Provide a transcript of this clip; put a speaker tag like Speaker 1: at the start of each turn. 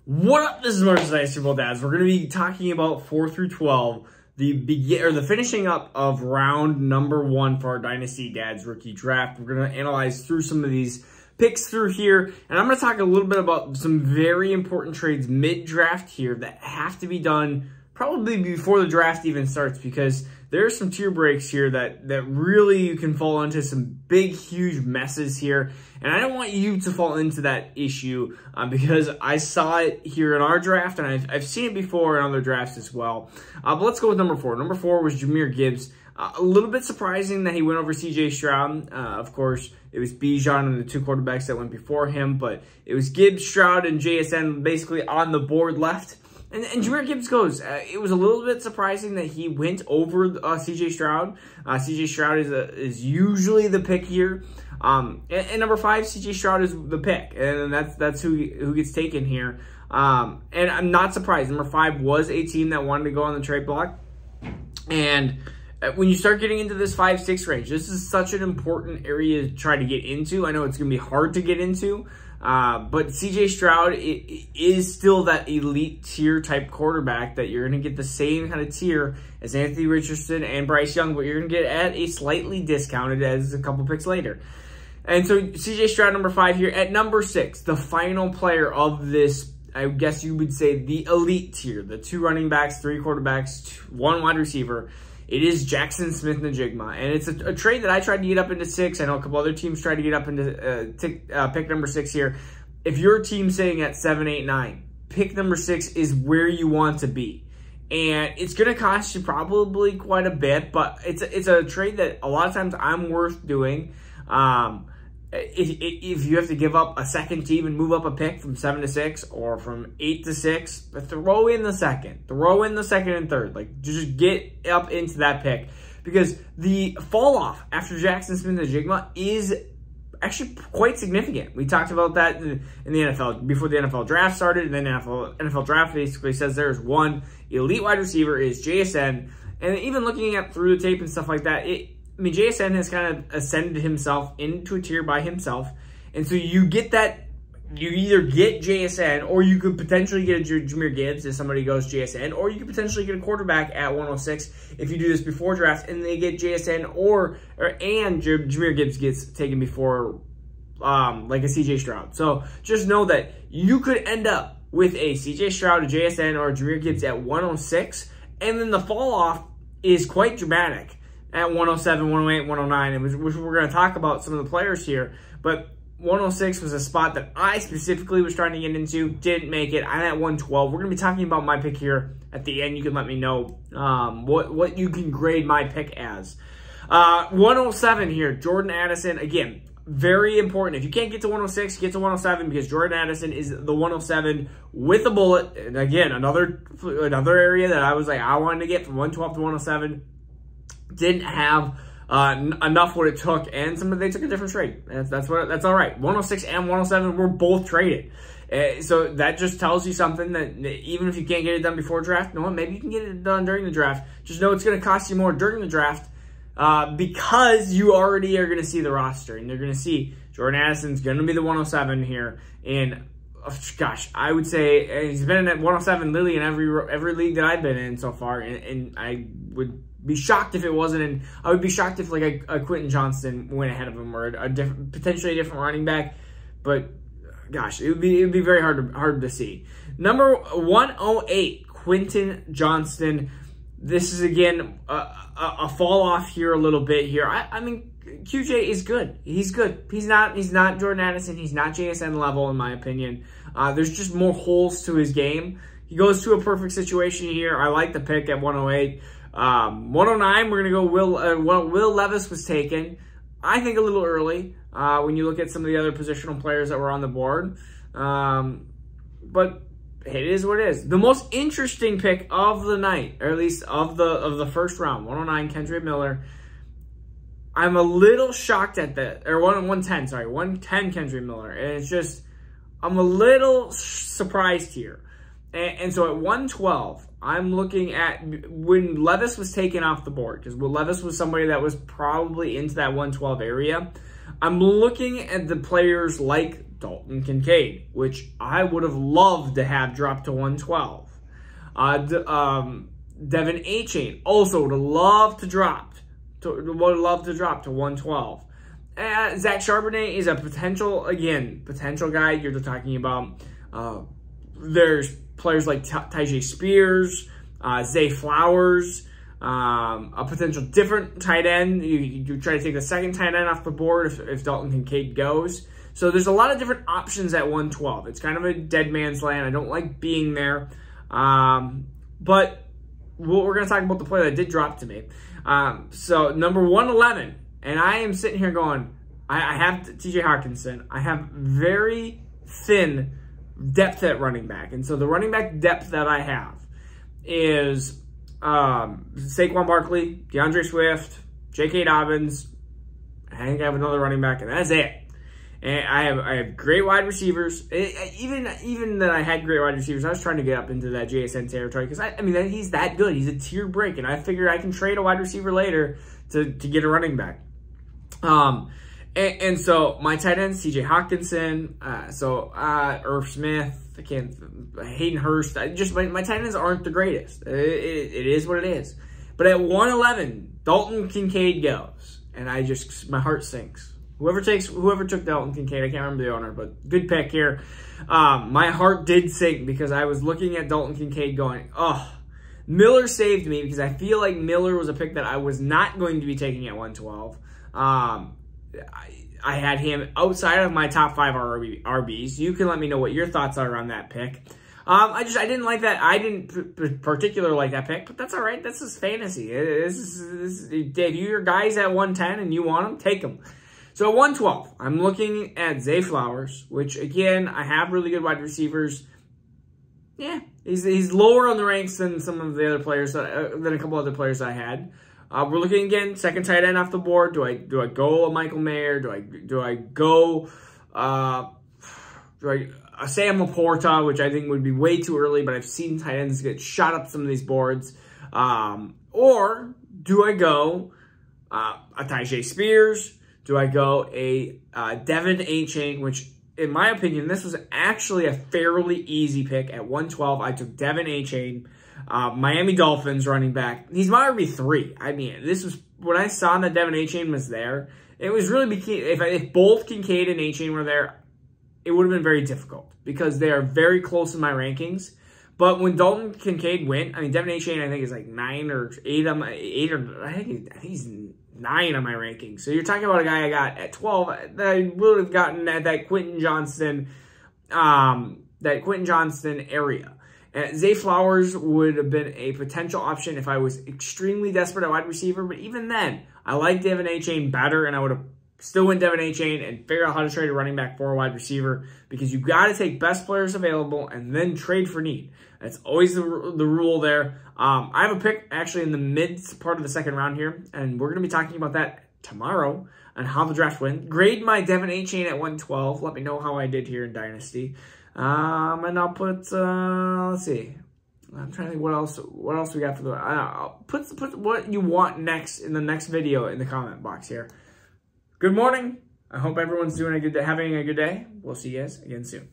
Speaker 1: What up? This is Marcus Dynasty Dads. We're going to be talking about 4 through 12, the finishing up of round number 1 for our Dynasty Dads rookie draft. We're going to analyze through some of these picks through here, and I'm going to talk a little bit about some very important trades mid-draft here that have to be done probably before the draft even starts, because there are some tier breaks here that really you can fall into some big, huge messes here. And I don't want you to fall into that issue because I saw it here in our draft, and I've seen it before in other drafts as well. But let's go with number 4. Number 4 was Jahmyr Gibbs. A little bit surprising that he went over C.J. Stroud. Of course, it was Bijan and the 2 quarterbacks that went before him, but it was Gibbs, Stroud, and JSN basically on the board left. And Jahmyr Gibbs goes. It was a little bit surprising that he went over C.J. Stroud. C.J. Stroud is usually the pick here. And number 5, C.J. Stroud is the pick, and that's who gets taken here. And I'm not surprised. Number 5 was a team that wanted to go on the trade block. And when you start getting into this 5-6 range, this is such an important area to try to get into. I know it's going to be hard to get into. But C.J. Stroud is still that elite tier type quarterback that you're going to get the same kind of tier as Anthony Richardson and Bryce Young, but you're going to get at a slightly discounted as a couple picks later. And so C.J. Stroud, number 5 here. At number 6, the final player of this, I guess you would say the elite tier, the 2 running backs, 3 quarterbacks, 1 wide receiver. It is Jackson Smith-Njigba, and it's a trade that I tried to get up into 6. I know a couple other teams tried to get up into pick number 6 here. If your team's sitting at 7, 8, 9, pick number 6 is where you want to be. And it's going to cost you probably quite a bit, but it's a trade that a lot of times I'm worth doing. If you have to give up a second to even move up a pick from 7 to 6 or from 8 to 6, throw in the second. Throw in the second and third. Like, just get up into that pick. Because the fall off after Jackson Smith-Njigba is actually quite significant. We talked about that in the NFL before the NFL draft started, and then NFL draft basically says there's one elite wide receiver is JSN. And even looking at through the tape and stuff like that, JSN has kind of ascended himself into a tier by himself. And so you get that, you either get JSN, or you could potentially get a Jahmyr Gibbs if somebody goes JSN, or you could potentially get a quarterback at 106 if you do this before draft, and they get JSN and Jahmyr Gibbs gets taken before like a CJ Stroud. So just know that you could end up with a CJ Stroud, a JSN, or a Jahmyr Gibbs at 106, and then the fall off is quite dramatic at 107, 108, 109, which we're going to talk about some of the players here. But 106 was a spot that I specifically was trying to get into, didn't make it. I'm at 112. We're going to be talking about my pick here at the end. You can let me know what you can grade my pick as. 107 here, Jordan Addison. Again, very important. If you can't get to 106, get to 107, because Jordan Addison is the 107 with a bullet. And again, another area that I was like, I wanted to get from 112 to 107. Didn't have enough what it took, and they took a different trade. That's all right. 106 and 107 were both traded. So that just tells you something, that even if you can't get it done before draft, you know what, maybe you can get it done during the draft. Just know it's going to cost you more during the draft because you already are going to see the roster, and they're going to see Jordan Addison's going to be the 107 here. And gosh, I would say he's been at 107 literally in every league that I've been in so far, and I would be shocked if it wasn't. And I would be shocked if like a Quentin Johnston went ahead of him, or potentially a different running back. But gosh, it would be very hard to see. Number 108, Quentin Johnston. This is again a fall off here a little bit here. I mean, QJ is good. He's good. He's not Jordan Addison. He's not JSN level in my opinion. There's just more holes to his game. He goes to a perfect situation here. I like the pick at 108. 109, we're going to go Will Levis was taken. I think a little early when you look at some of the other positional players that were on the board. But it is what it is. The most interesting pick of the night, or at least of the first round, 109, Kendra Miller. I'm a little shocked at that, or 110, sorry, 110 Kendra Miller. And it's just, I'm a little surprised here. And so at 112, I'm looking at when Levis was taken off the board, because Levis was somebody that was probably into that 112 area. I'm looking at the players like Dalton Kincaid, which I would have loved to have dropped to 112. Devin A-Chain also would have loved to drop to 112. Zach Charbonnet is a potential guy you're talking about. There's players like Tyjae Spears, Zay Flowers, a potential different tight end. You try to take the second tight end off the board if Dalton Kincaid goes. So there's a lot of different options at 112. It's kind of a dead man's land. I don't like being there. But we're going to talk about the player that did drop to me. So number 111, and I am sitting here going, I have T.J. Hawkinson. I have very thin depth at running back. And so the running back depth that I have is Saquon Barkley, DeAndre Swift, J.K. Dobbins. I think I have another running back, and that's it. And I have great wide receivers. Even that I had great wide receivers, I was trying to get up into that JSN territory because I mean he's that good. He's a tier break, and I figured I can trade a wide receiver later to get a running back. And so my tight ends, T.J. Hawkinson, Irv Smith, Hayden Hurst. My tight ends aren't the greatest. It is what it is. But at 111, Dalton Kincaid goes, and my heart sinks. Whoever took Dalton Kincaid, I can't remember the owner, but good pick here. My heart did sink because I was looking at Dalton Kincaid going, oh, Miller saved me because I feel like Miller was a pick that I was not going to be taking at 112. I had him outside of my top 5 RBs. You can let me know what your thoughts are on that pick. I didn't like that. I didn't particularly like that pick, but that's all right. This is fantasy. If you're guys at 110 and you want them, take them. So at 112, I'm looking at Zay Flowers, which again, I have really good wide receivers. Yeah, he's lower on the ranks than some of the other players, than a couple other players I had. We're looking again, second tight end off the board. Do I go a Michael Mayer? Do I go a Sam Laporta, which I think would be way too early, but I've seen tight ends get shot up some of these boards. Or do I go a Tyjae Spears? Do I go a Devin A-Chain, which in my opinion, this was actually a fairly easy pick. At 112, I took Devin A-Chain, Miami Dolphins running back. He's my RB3. I mean, this was when I saw that Devin A-Chain was there, it was really if both Kincaid and A-Chain were there, it would have been very difficult because they are very close in my rankings. But when Dalton Kincaid went, I mean, Devin A-Chain, I think, is like 9 or 8 on my, I think he's 9 on my rankings. So you're talking about a guy I got at 12 that I would have gotten at that Quentin Johnston area. And Zay Flowers would have been a potential option if I was extremely desperate at wide receiver. But even then, I like Devin A-Chain better, and I would have still went Devin A-Chain and figure out how to trade a running back for a wide receiver because you got to take best players available and then trade for need. That's always the rule there. I have a pick actually in the mid part of the second round here, and we're going to be talking about that tomorrow and how the draft went. Grade my Devin A-Chain at 112. Let me know how I did here in Dynasty. And I'll put, let's see. I'm trying to think what else we got for the, I'll put what you want next in the next video in the comment box here. Good morning. I hope everyone's having a good day. We'll see you guys again soon.